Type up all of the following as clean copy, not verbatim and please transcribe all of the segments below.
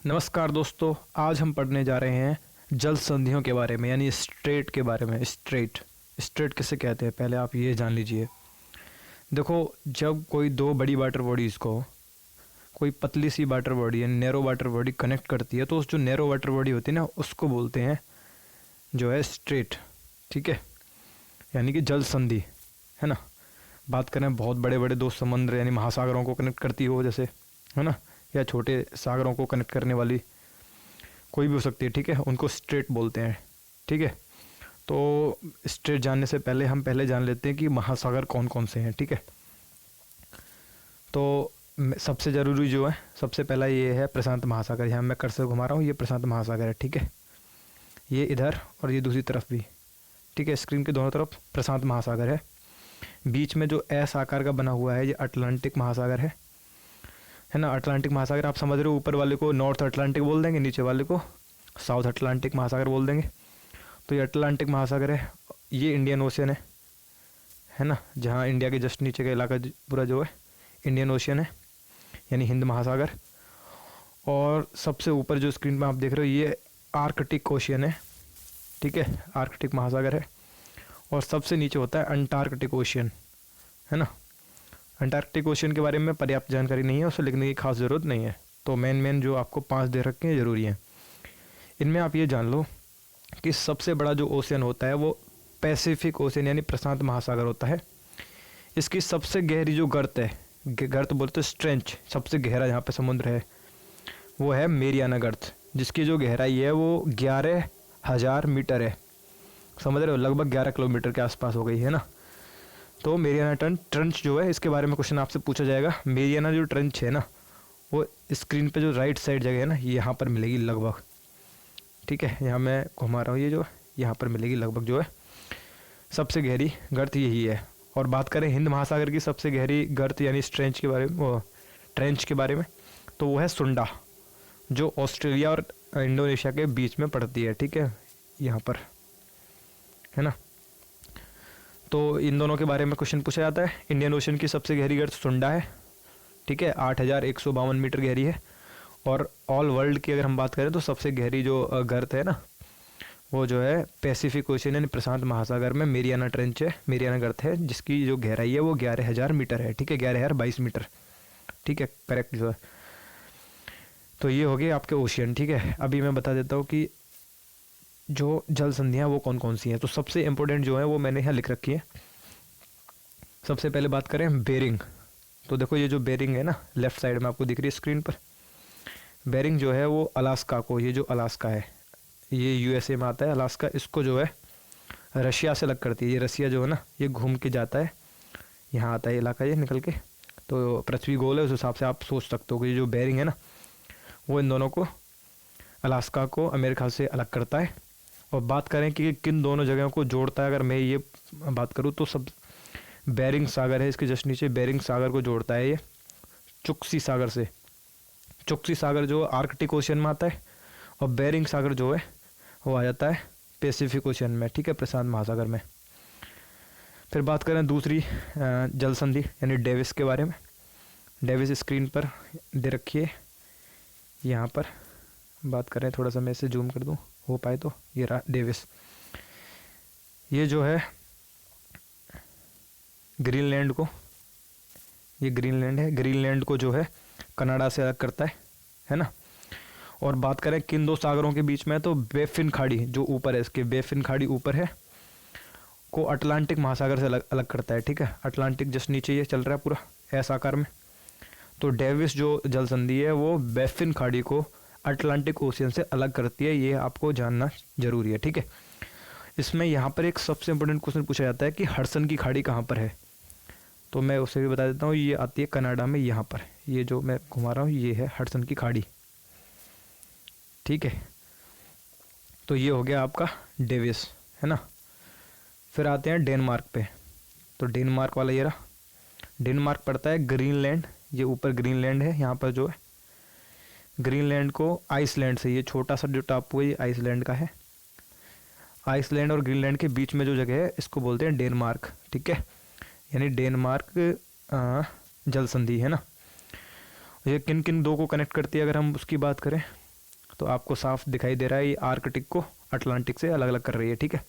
नमस्कार दोस्तों, आज हम पढ़ने जा रहे हैं जल संधियों के बारे में, यानी स्ट्रेट के बारे में। स्ट्रेट किसे कहते हैं, पहले आप ये जान लीजिए। देखो, जब कोई दो बड़ी वाटर बॉडीज़ को कोई पतली सी वाटर बॉडी यानी नैरो वाटर बॉडी कनेक्ट करती है, तो उस जो नैरो वाटर बॉडी होती है ना, उसको बोलते हैं जो है स्ट्रेट। ठीक है, यानी कि जल संधि, है ना। बात करें बहुत बड़े बड़े दो समुद्र यानी महासागरों को कनेक्ट करती हो, जैसे, है ना, या छोटे सागरों को कनेक्ट करने वाली कोई भी हो सकती है। ठीक है, उनको स्ट्रेट बोलते हैं। ठीक है, तो स्ट्रेट जानने से पहले हम जान लेते हैं कि महासागर कौन कौन से हैं। ठीक है, तो सबसे ज़रूरी जो है, सबसे पहला ये है प्रशांत महासागर। यहाँ मैं कर्सर घुमा रहा हूँ, ये प्रशांत महासागर है। ठीक है, ये इधर और ये दूसरी तरफ भी। ठीक है, स्क्रीन के दोनों तरफ प्रशांत महासागर है। बीच में जो एस आकार का बना हुआ है, ये अटलांटिक महासागर है ना। अटलांटिक महासागर आप समझ रहे हो, ऊपर वाले को नॉर्थ अटलांटिक बोल देंगे, नीचे वाले को साउथ अटलांटिक महासागर बोल देंगे। तो ये अटलांटिक महासागर है। ये इंडियन ओशियन है ना, जहाँ इंडिया के जस्ट नीचे का इलाका पूरा जो है इंडियन ओशियन है, यानी हिंद महासागर। और सबसे ऊपर जो स्क्रीन पर आप देख रहे हो, ये आर्कटिक ओशियन है। ठीक है, आर्कटिक महासागर है। और सबसे नीचे होता है अंटार्कटिक ओशियन, है ना। अंटार्कटिक ओशियन के बारे में पर्याप्त जानकारी नहीं है, उसे लिखने की खास ज़रूरत नहीं है। तो मेन जो आपको 5 दे रखे हैं ज़रूरी हैं। इनमें आप ये जान लो कि सबसे बड़ा जो ओशियन होता है वो पैसिफिक ओशियन यानी प्रशांत महासागर होता है। इसकी सबसे गहरी जो गर्त है, गर्त बोलते स्ट्रेंच, सबसे गहरा जहाँ पे समुद्र है वो है मेरियाना गर्त, जिसकी जो गहराई है वो 11,000 मीटर है। समझ रहे हो, लगभग 11 किलोमीटर के आसपास हो गई है ना। तो मेरियाना ट्रंच जो है, इसके बारे में क्वेश्चन आपसे पूछा जाएगा। मेरियाना जो ट्रंच है ना, वो स्क्रीन पे जो राइट साइड जगह है ना, यहाँ पर मिलेगी लगभग। ठीक है, यहाँ मैं घुमा रहा हूँ, ये जो यहाँ पर मिलेगी लगभग जो है सबसे गहरी गर्त यही है। और बात करें हिंद महासागर की सबसे गहरी गर्त यानी ट्रेंच के बारे में, तो वो है सुंडा, जो ऑस्ट्रेलिया और इंडोनेशिया के बीच में पड़ती है। ठीक है, यहाँ पर, है ना। तो इन दोनों के बारे में क्वेश्चन पूछा जाता है। इंडियन ओशन की सबसे गहरी गर्त सुंडा है। ठीक है, 8,152 मीटर गहरी है। और ऑल वर्ल्ड की अगर हम बात करें तो सबसे गहरी जो गर्त है ना, वो जो है पैसिफिक ओशन यानी प्रशांत महासागर में मेरियाना ट्रेंच है, मेरियाना गर्त है, जिसकी जो गहराई है वो 11,000 मीटर है। ठीक है, 11,022 मीटर। ठीक है, करेक्ट जो है। तो ये हो गए आपके ओशियन। ठीक है, अभी मैं बता देता हूँ कि जो जल संधियाँ वो कौन कौन सी हैं। तो सबसे इम्पोर्टेंट जो है वो मैंने यहाँ लिख रखी है। सबसे पहले बात करें बेरिंग। तो देखो, ये जो बेरिंग है ना, लेफ्ट साइड में आपको दिख रही है स्क्रीन पर। बेरिंग जो है वो अलास्का को, ये जो अलास्का है ये यूएसए में आता है। अलास्का इसको जो है रशिया से अलग करती है। ये रसिया जो है ना, ये घूम के जाता है, यहाँ आता है इलाका ये निकल के। तो पृथ्वी गोल है, उस हिसाब से आप सोच सकते हो कि जो बेरिंग है ना, वो इन दोनों को, अलास्का को अमेरिका से अलग करता है। और बात करें कि किन दोनों जगहों को जोड़ता है, अगर मैं ये बात करूँ तो सब बेरिंग सागर है, इसके जस्ट नीचे बेरिंग सागर को जोड़ता है ये चुक्सी सागर से। चुक्सी सागर जो आर्कटिक ओशियन में आता है, और बेरिंग सागर जो है वो आ जाता है पैसिफिक ओशियन में। ठीक है, प्रशांत महासागर में। फिर बात करें दूसरी जल संधि यानी डेविस के बारे में। डेविस स्क्रीन पर दे रखी है, यहाँ पर बात करें, थोड़ा सा मैं इसे जूम कर दूँ हो पाए तो। ये रहा डेविस, ये जो है ग्रीनलैंड को, ये ग्रीनलैंड है, ग्रीनलैंड को जो है कनाडा से अलग करता है ना। और बात करें किन दो सागरों के बीच में, तो बेफिन खाड़ी जो ऊपर है, इसके बेफिन खाड़ी ऊपर है, को अटलांटिक महासागर से अलग करता है। ठीक है, अटलांटिक जस्ट नीचे ये चल रहा है पूरा एस आकार में। तो डेविस जो जल संधि है वो बेफिन खाड़ी को अटलांटिक ओशियन से अलग करती है, ये आपको जानना जरूरी है। ठीक है, इसमें यहाँ पर एक सबसे इंपॉर्टेंट क्वेश्चन पूछा जाता है कि हडसन की खाड़ी कहाँ पर है। तो मैं उसे भी बता देता हूँ, ये आती है कनाडा में, यहाँ पर। ये जो मैं घुमा रहा हूँ ये है हडसन की खाड़ी। ठीक है, तो ये हो गया आपका डेविस, है ना। फिर आते हैं डेनमार्क पे। तो डेनमार्क वाला ये रहा, डेनमार्क पड़ता है ग्रीनलैंड, ये ऊपर ग्रीनलैंड है, यहाँ पर जो है ग्रीनलैंड को आइसलैंड से, ये छोटा सा जो टापू है ये आइसलैंड का है। आइसलैंड और ग्रीनलैंड के बीच में जो जगह है इसको बोलते हैं डेनमार्क। ठीक है, यानी डेनमार्क जल संधि, है ना। ये किन किन दो को कनेक्ट करती है अगर हम उसकी बात करें, तो आपको साफ दिखाई दे रहा है ये आर्कटिक को अटलांटिक से अलग अलग कर रही है, ठीक है,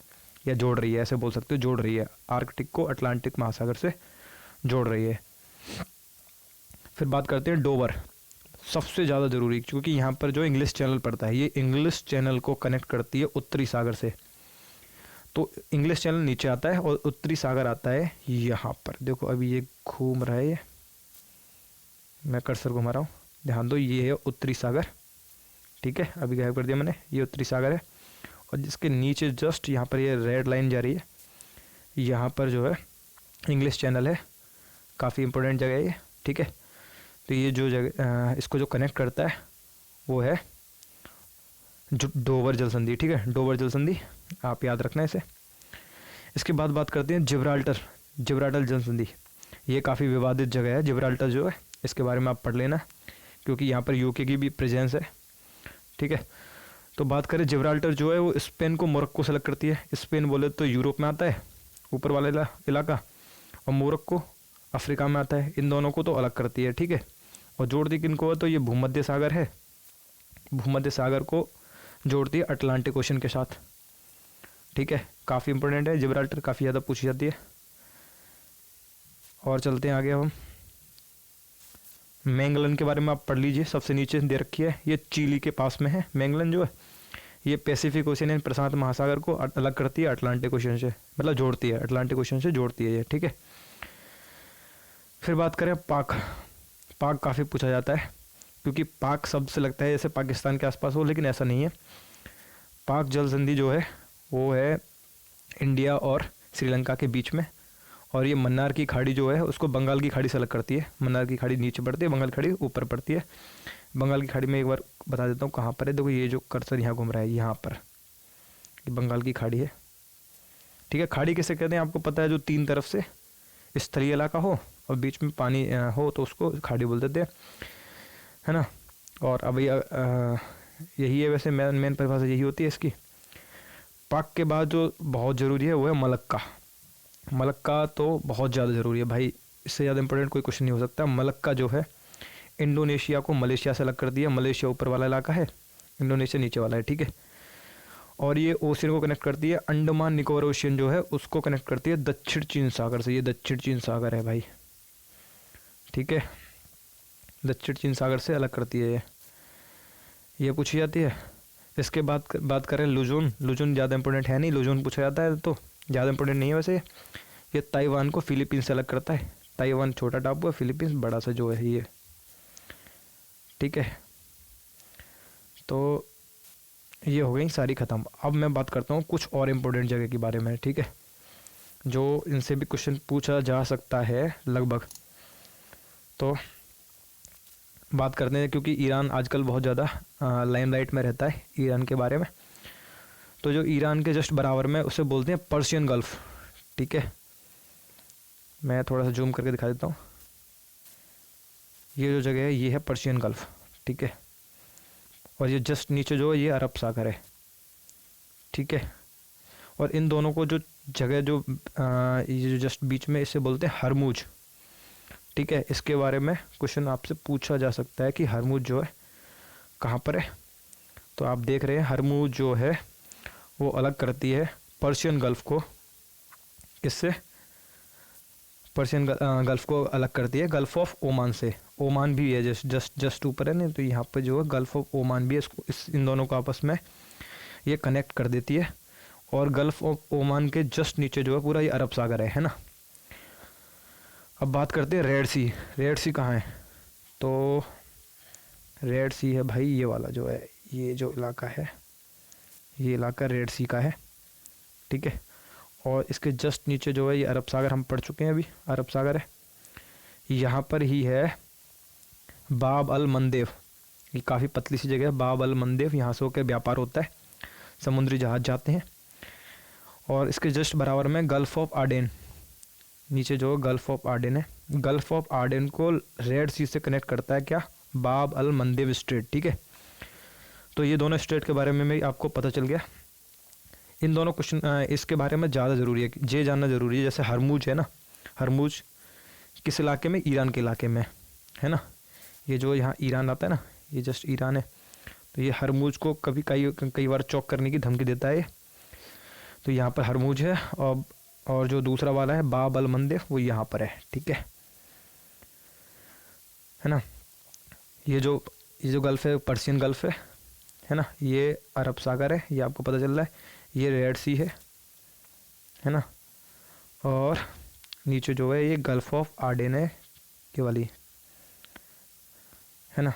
या जोड़ रही है, ऐसे बोल सकते हो, जोड़ रही है, आर्कटिक को अटलांटिक महासागर से जोड़ रही है। फिर बात करते हैं डोवर, सबसे ज़्यादा ज़रूरी, क्योंकि यहाँ पर जो इंग्लिश चैनल पड़ता है, ये इंग्लिश चैनल को कनेक्ट करती है उत्तरी सागर से। तो इंग्लिश चैनल नीचे आता है और उत्तरी सागर आता है यहाँ पर। देखो अभी ये घूम रहा है, ये मैं कर्सर घुमा रहा हूँ, ध्यान दो, ये है उत्तरी सागर, ठीक है, अभी गायब कर दिया मैंने, ये उत्तरी सागर है। और जिसके नीचे जस्ट यहाँ पर ये रेड लाइन जा रही है, यहाँ पर जो है इंग्लिश चैनल है, काफ़ी इंपॉर्टेंट जगह है ये, ठीक है। तो ये जो जगह इसको जो कनेक्ट करता है वो है जो डोवर जल संधि, ठीक है, डोवर जल संधि, आप याद रखना इसे। इसके बाद बात करते हैं जिब्राल्टर, जिब्राल्टर जल संधि। ये काफ़ी विवादित जगह है जिब्राल्टर जो है, इसके बारे में आप पढ़ लेना, क्योंकि यहाँ पर यूके की भी प्रेजेंस है, ठीक है। तो बात करें जिब्राल्टर जो है वो स्पेन को मोरक्को से अलग करती है। स्पेन बोले तो यूरोप में आता है ऊपर वाला इलाका, और मोरक्को अफ्रीका में आता है, इन दोनों को तो अलग करती है, ठीक है। और जोड़ती किनको है, तो ये भूमध्य सागर है, भूमध्य सागर को जोड़ती है अटलांटिक ओशन के साथ, ठीक है, काफ़ी इंपॉर्टेंट है जिब्राल्टर, काफ़ी ज़्यादा पूछी जाती है। और चलते हैं आगे हम, मैंगलन के बारे में आप पढ़ लीजिए, सबसे नीचे दे रखी है, ये चिली के पास में है मैंगलन जो है, ये पैसिफिक ओशन यानी प्रशांत महासागर को अलग करती है अटलांटिक ओशन से, मतलब जोड़ती है, अटलांटिक ओशन से जोड़ती है ये, ठीक है। फिर बात करें पाक, पाक काफ़ी पूछा जाता है, क्योंकि पाक शब्द से लगता है जैसे पाकिस्तान के आसपास हो, लेकिन ऐसा नहीं है। पाक जल संधि जो है वो है इंडिया और श्रीलंका के बीच में, और ये मन्नार की खाड़ी जो है उसको बंगाल की खाड़ी से अलग करती है। मन्नार की खाड़ी नीचे पड़ती है, बंगाल की खाड़ी ऊपर पड़ती है। बंगाल की खाड़ी में एक बार बता देता हूँ कहाँ पर है, देखो ये जो कर्सर यहाँ घूम रहा है, यहाँ पर ये बंगाल की खाड़ी है, ठीक है। खाड़ी किसे कहते हैं आपको पता है, जो तीन तरफ से स्थलीय इलाका हो और बीच में पानी हो तो उसको खाड़ी बोल देते हैं, है ना। और अब यही है वैसे मेन परिभाषा यही होती है इसकी। पाक के बाद जो बहुत ज़रूरी है वो है मलक्का। मलक्का तो बहुत ज़्यादा ज़रूरी है भाई, इससे ज़्यादा इंपॉर्टेंट कोई क्वेश्चन नहीं हो सकता। मलक्का जो है इंडोनेशिया को मलेशिया से अलग कर दिया, मलेशिया ऊपर वाला इलाका है, इंडोनेशिया नीचे वाला है, ठीक है। और ये ओशियन को कनेक्ट करती है, अंडमान निकोबार ओशियन जो है उसको कनेक्ट करती है दक्षिण चीन सागर से, ये दक्षिण चीन सागर है भाई, ठीक है, दक्षिण चीन सागर से अलग करती है ये पूछी जाती है। इसके बाद बात करें लुजून, लुजून ज़्यादा इंपॉर्टेंट है नहीं, लुजून पूछा जाता है तो ज़्यादा इंपॉर्टेंट नहीं है वैसे। ये ताइवान को फिलीपींस से अलग करता है, ताइवान छोटा टापू है, फिलीपींस बड़ा सा जो है ये, ठीक है। तो ये हो गई सारी ख़त्म। अब मैं बात करता हूँ कुछ और इम्पोर्टेंट जगह के बारे में, ठीक है, जो इनसे भी क्वेश्चन पूछा जा सकता है लगभग। तो बात करते हैं, क्योंकि ईरान आजकल बहुत ज़्यादा लाइमलाइट में रहता है ईरान के बारे में। तो जो ईरान के जस्ट बराबर में उसे बोलते हैं पर्शियन गल्फ़, ठीक है। मैं थोड़ा सा जूम करके दिखा देता हूँ, ये जो जगह है ये है पर्शियन गल्फ़, ठीक है। और ये जस्ट नीचे जो है ये अरब सागर है, ठीक है। और इन दोनों को जो जगह जो ये जो जस्ट बीच में, इसे बोलते हैं हरमुज, ठीक है। इसके बारे में क्वेश्चन आपसे पूछा जा सकता है कि हरमुज जो है कहाँ पर है। तो आप देख रहे हैं हरमुज जो है वो अलग करती है पर्शियन गल्फ़ को, किससे, पर्शियन गल्फ़ को अलग करती है गल्फ़ ऑफ ओमान से। ओमान भी है जस्ट ऊपर है नहीं, तो यहाँ पे जो है गल्फ़ ऑफ ओमान भी है, इसको इन दोनों को आपस में ये कनेक्ट कर देती है। और गल्फ़ ऑफ ओमान के जस्ट नीचे जो है पूरा ये अरब सागर है ना। अब बात करते हैं रेड सी। रेड सी कहाँ है, तो रेड सी है भाई ये वाला जो है, ये जो इलाका है ये इलाका रेड सी का है, ठीक है। और इसके जस्ट नीचे जो है ये अरब सागर, हम पढ़ चुके हैं अभी, अरब सागर है। यहाँ पर ही है बाब अल मंदेव, ये काफ़ी पतली सी जगह है बाब अल मंदेव, यहाँ से होकर व्यापार होता है, समुद्री जहाज़ जाते हैं। और इसके जस्ट बराबर में गल्फ़ ऑफ आडेन, नीचे जो गल्फ़ ऑफ आडेन है, गल्फ़ ऑफ आडेन को रेड सी से कनेक्ट करता है क्या, बाब अल मंदेव स्ट्रेट, ठीक है। तो ये दोनों स्टेट के बारे में आपको पता चल गया। इन दोनों क्वेश्चन इसके बारे में ज़्यादा ज़रूरी है, ये जानना ज़रूरी है। जैसे हरमुज है ना, हरमुज किस इलाके में, ईरान के इलाके में है ना। ये जो यहाँ ईरान आता है ना, ये जस्ट ईरान है, तो ये हरमुज को कभी कई कई बार चौक करने की धमकी देता है। तो यहाँ पर हरमुज है, और जो दूसरा वाला है बाब अल मंदेब वो यहाँ पर है, ठीक है ना। ये जो गल्फ़ है पर्शियन गल्फ़ है ना, ये अरब सागर है, ये आपको पता चल रहा है। ये रेड सी है ना। और नीचे जो है ये गल्फ़ ऑफ आडेन है, ये वाली, है ना।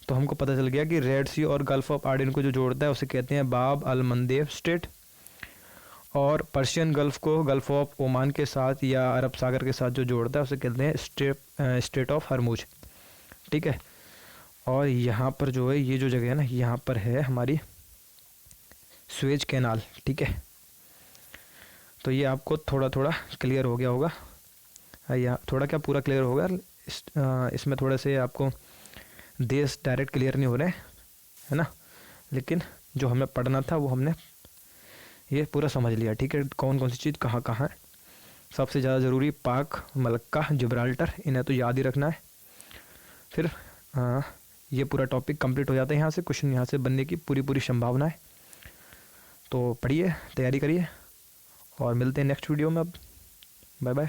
तो हमको पता चल गया कि रेड सी और गल्फ़ ऑफ आडेन को जो जोड़ता है उसे कहते हैं बाब अल मंदेब स्ट्रेट, और पर्शियन गल्फ़ को गल्फ़ ऑफ ओमान के साथ या अरब सागर के साथ जो जोड़ता है उसे कहते हैं स्ट्रेट ऑफ हरमुज, ठीक है। और यहाँ पर जो है ये जो जगह है ना, यहाँ पर है हमारी स्वेज कैनाल, ठीक है। तो ये आपको थोड़ा थोड़ा क्लियर हो गया होगा, या थोड़ा क्या पूरा क्लियर होगा। इसमें थोड़े से आपको देश डायरेक्ट क्लियर नहीं हो रहे है ना, लेकिन जो हमें पढ़ना था वो हमने ये पूरा समझ लिया, ठीक है। कौन कौन सी चीज़ कहाँ कहाँ है। सबसे ज़्यादा ज़रूरी पाक, मलक्का, जिब्राल्टर, इन्हें तो याद ही रखना है। फिर ये पूरा टॉपिक कंप्लीट हो जाता है, यहाँ से क्वेश्चन यहाँ से बनने की पूरी पूरी संभावना है। तो पढ़िए, तैयारी करिए, और मिलते हैं नेक्स्ट वीडियो में। अब बाय बाय।